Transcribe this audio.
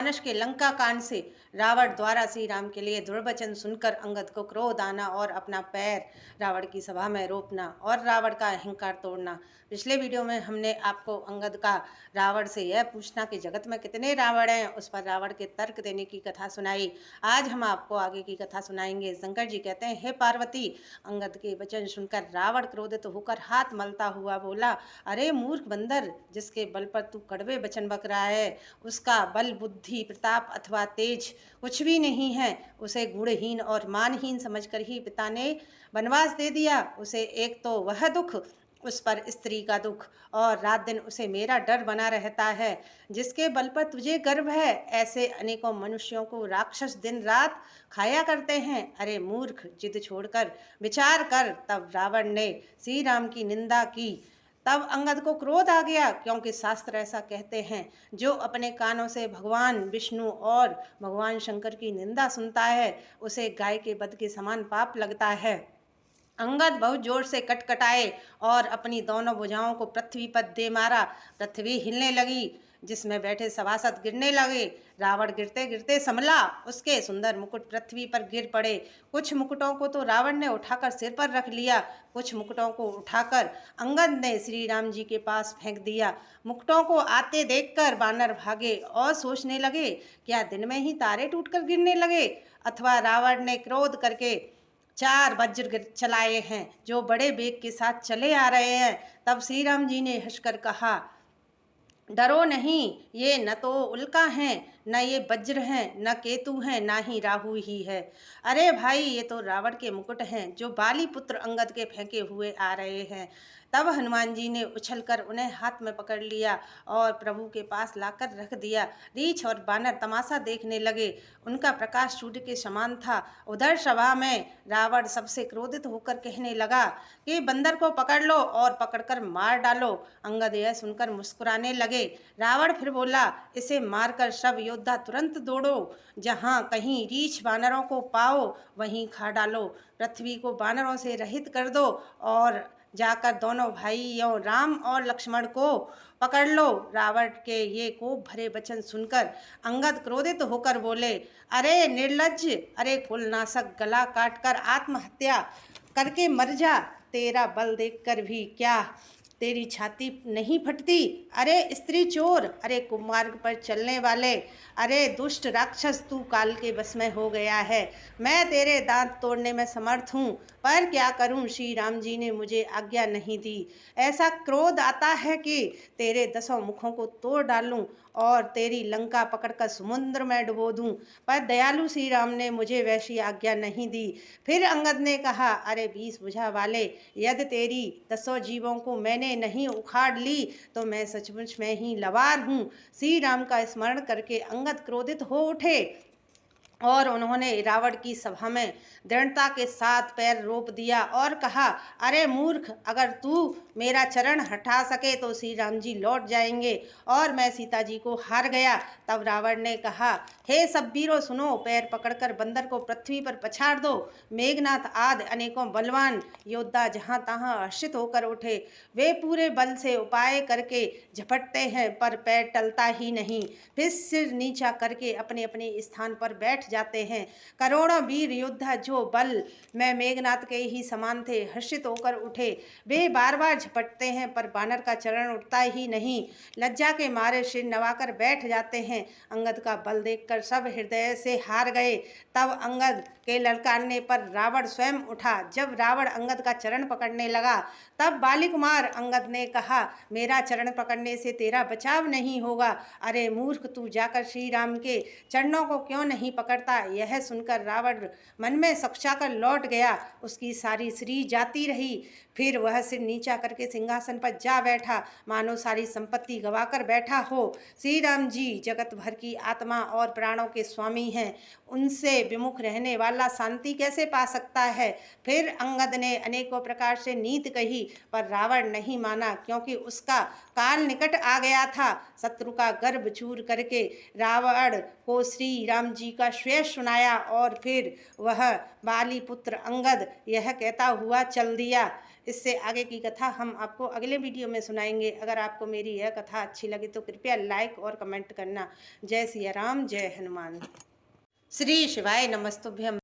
मानस के लंका कांड से रावण द्वारा श्री राम के लिए दृढ़ वचन सुनकर अंगद को क्रोध आना और अपना पैर रावण की सभा में रोपना और रावण का अहंकार तोड़ना। पिछले वीडियो में हमने आपको अंगद का रावण से यह पूछना कि जगत में कितने रावण हैं, उस पर रावण के तर्क देने की कथा सुनाई। आज हम आपको आगे की कथा सुनाएंगे। शंकर जी कहते हैं, हे पार्वती, अंगद के वचन सुनकर रावण क्रोधित होकर हाथ मलता हुआ बोला, अरे मूर्ख बंदर, जिसके बल पर तू कड़वे वचन बक रहा है, उसका बल बुद्धि प्रताप अथवा तेज कुछ भी नहीं है। उसे गुणहीन और मानहीन समझकर ही पिता ने वनवास दे दिया। उसे एक तो वह दुख, उस पर स्त्री का दुख, और रात दिन उसे मेरा डर बना रहता है। जिसके बल पर तुझे गर्व है, ऐसे अनेकों मनुष्यों को राक्षस दिन रात खाया करते हैं। अरे मूर्ख, जिद छोड़कर विचार कर। तब रावण ने श्री राम की निंदा की। तब अंगद को क्रोध आ गया, क्योंकि शास्त्र ऐसा कहते हैं, जो अपने कानों से भगवान विष्णु और भगवान शंकर की निंदा सुनता है, उसे गाय के वध के समान पाप लगता है। अंगद बहुत जोर से कटकटाए और अपनी दोनों भुजाओं को पृथ्वी पर दे मारा। पृथ्वी हिलने लगी, जिसमें बैठे सभासद गिरने लगे। रावण गिरते गिरते संभला, उसके सुंदर मुकुट पृथ्वी पर गिर पड़े। कुछ मुकुटों को तो रावण ने उठाकर सिर पर रख लिया, कुछ मुकुटों को उठाकर अंगद ने श्री राम जी के पास फेंक दिया। मुकुटों को आते देखकर वानर भागे और सोचने लगे, क्या दिन में ही तारे टूटकर गिरने लगे, अथवा रावण ने क्रोध करके चार वज्र चलाए हैं, जो बड़े वेग के साथ चले आ रहे हैं। तब श्री राम जी ने हंसकर कहा, डरो नहीं, ये न तो उल्का हैं, न ये वज्र हैं, न केतु हैं, ना ही राहु ही है। अरे भाई, ये तो रावण के मुकुट हैं, जो बाली पुत्र अंगद के फेंके हुए आ रहे हैं। तब हनुमान जी ने उछलकर उन्हें हाथ में पकड़ लिया और प्रभु के पास लाकर रख दिया। रीछ और बानर तमाशा देखने लगे। उनका प्रकाश सूर्य के समान था। उधर सभा में रावण सबसे क्रोधित होकर कहने लगा कि बंदर को पकड़ लो और पकड़कर मार डालो। अंगद यह सुनकर मुस्कुराने लगे। रावण फिर बोला, इसे मारकर सब योद्धा तुरंत दौड़ो, जहाँ कहीं रीछ बानरों को पाओ वहीं खा डालो। पृथ्वी को बानरों से रहित कर दो और जाकर दोनों भाइयों राम और लक्ष्मण को पकड़ लो। रावण के ये कोप भरे वचन सुनकर अंगद क्रोधित होकर बोले, अरे निर्लज्ज, अरे कुलनाशक, गला काटकर आत्महत्या करके मर जा। तेरा बल देखकर भी क्या तेरी छाती नहीं फटती? अरे स्त्री चोर, अरे कुमार्ग पर चलने वाले, अरे दुष्ट राक्षस, तू काल के बस में हो गया है। मैं तेरे दांत तोड़ने में समर्थ हूँ, पर क्या करूँ, श्री राम जी ने मुझे आज्ञा नहीं दी। ऐसा क्रोध आता है कि तेरे 10 मुखों को तोड़ डालूं और तेरी लंका पकड़कर समुद्र में डुबो दूं, पर दयालु श्री राम ने मुझे वैसी आज्ञा नहीं दी। फिर अंगद ने कहा, अरे 20 भुजा वाले, यदि तेरी 10 जीवों को मैंने नहीं उखाड़ ली तो मैं सचमुच में ही लवार हूँ। श्री राम का स्मरण करके अंगद क्रोधित हो उठे और उन्होंने रावण की सभा में दृढ़ता के साथ पैर रोप दिया और कहा, अरे मूर्ख, अगर तू मेरा चरण हटा सके तो श्री राम जी लौट जाएंगे और मैं सीता जी को हार गया। तब रावण ने कहा, हे सब वीरों सुनो, पैर पकड़कर बंदर को पृथ्वी पर पछाड़ दो। मेघनाथ आदि अनेकों बलवान योद्धा जहाँ तहाँ हर्षित होकर उठे। वे पूरे बल से उपाय करके झपटते हैं, पर पैर टलता ही नहीं। फिर सिर नीचा करके अपने अपने स्थान पर बैठ जाते हैं। करोड़ों वीर योद्धा जो बल में मेघनाथ के ही समान थे, हर्षित होकर उठे। वे बार बार झपटते हैं, पर बानर का चरण उठता ही नहीं। लज्जा के मारे सिर नवाकर बैठ जाते हैं। अंगद का बल देखकर सब हृदय से हार गए। तब अंगद के ललकारने पर रावण स्वयं उठा। जब रावण अंगद का चरण पकड़ने लगा, तब बाली कुमार अंगद ने कहा, मेरा चरण पकड़ने से तेरा बचाव नहीं होगा। अरे मूर्ख, तू जाकर श्री राम के चरणों को क्यों नहीं पकड़ता? यह सुनकर रावण मन में सकचाकर लौट गया। उसकी सारी श्री जाती रही। फिर वह सिर नीचा करके सिंहासन पर जा बैठा, मानो सारी संपत्ति गवाकर बैठा हो। श्री राम जी जगत भर की आत्मा और प्राणों के स्वामी हैं, उनसे विमुख रहने वाला शांति कैसे पा सकता है? फिर अंगद ने अनेकों प्रकार से नीति कही, पर रावण नहीं माना, क्योंकि उसका काल निकट आ गया था। शत्रु का गर्भ चूर करके रावण को श्री राम जी का फेस सुनाया और फिर वह बाली पुत्र अंगद यह कहता हुआ चल दिया। इससे आगे की कथा हम आपको अगले वीडियो में सुनाएंगे। अगर आपको मेरी यह कथा अच्छी लगी तो कृपया लाइक और कमेंट करना। जय सिया राम, जय हनुमान। श्री शिवाय नमस्तुभ्यम।